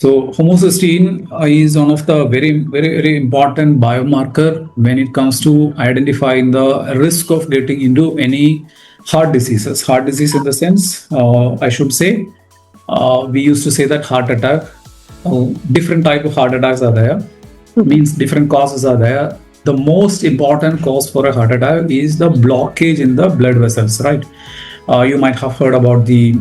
So homocysteine is one of the very important biomarker when it comes to identifying the risk of getting into any heart diseases. Heart disease in the sense, I should say, we used to say that heart attack. Different type of heart attacks are there. Means different causes are there. The most important cause for a heart attack is the blockage in the blood vessels, right? You might have heard about the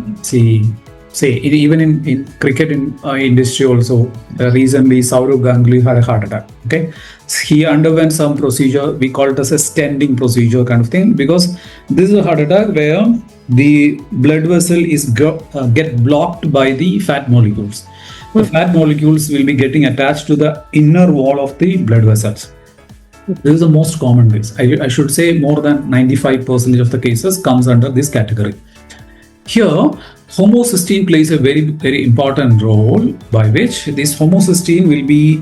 even in cricket industry also. Recently, Saurav Ganguly had a heart attack. Okay, he underwent some procedure. We call it as a standing procedure kind of thing, because this is a heart attack where the blood vessel is get blocked by the fat molecules. The fat molecules will be getting attached to the inner wall of the blood vessels. This is the most common case. I should say more than 95% of the cases comes under this category. Here, homocysteine plays a very important role, by which this homocysteine will be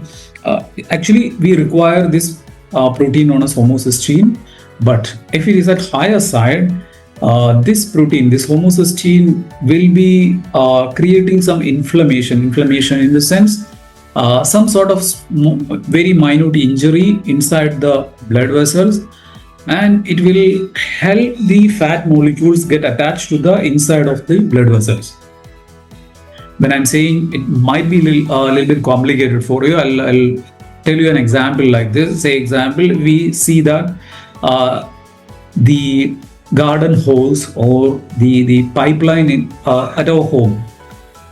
actually we require this protein known as homocysteine, but if it is at higher side, this protein, this homocysteine, will be creating some inflammation in the sense some sort of very minute injury inside the blood vessels, and it will help the fat molecules get attached to the inside of the blood vessels. When I'm saying it might be a little bit complicated for you, I'll tell you an example like this. Say example, we see that the garden hose or the pipeline at our home,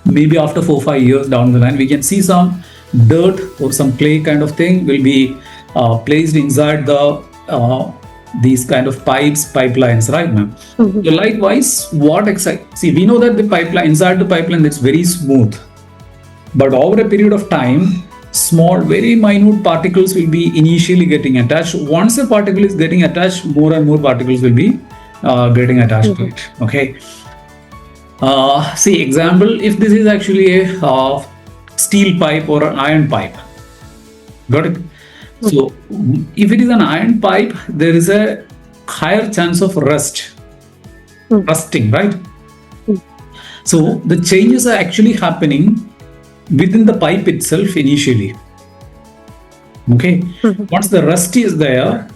maybe after 4-5 years down the line, we can see some dirt or some clay kind of thing will be placed inside these kind of pipelines, right, ma'am? Mm-hmm. So likewise, we know that the pipeline, inside the pipeline, it's very smooth, but over a period of time, small, very minute particles will be initially getting attached. Once a particle is getting attached, more and more particles will be getting attached to it. Okay. See example, if this is actually a steel pipe or an iron pipe, got it? So if it is an iron pipe, there is a higher chance of rusting, right? So the changes are actually happening within the pipe itself initially. Okay. Once the rust is there,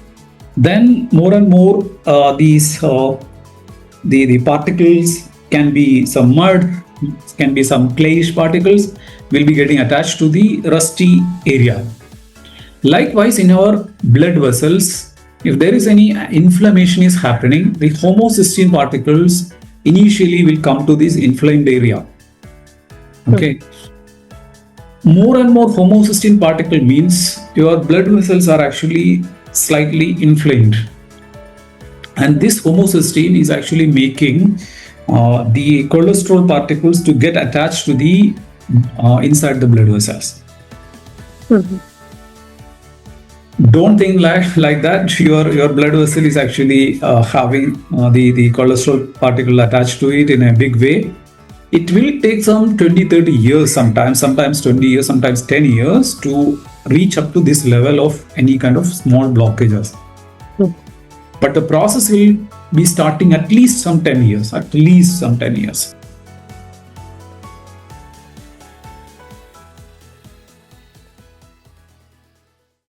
then more and more these the particles, can be some mud, can be some clayish particles, will be getting attached to the rusty area. Likewise, in our blood vessels, if there is any inflammation is happening, the homocysteine particles initially will come to this inflamed area. Okay. More and more homocysteine particle means your blood vessels are actually slightly inflamed. And this homocysteine is actually making the cholesterol particles to get attached to the inside the blood vessels. Don't think like that your blood vessel is actually having the cholesterol particle attached to it in a big way. It will take some 20-30 years, sometimes 20 years, sometimes 10 years to reach up to this level of any kind of small blockages. But the process will be starting at least some 10 years.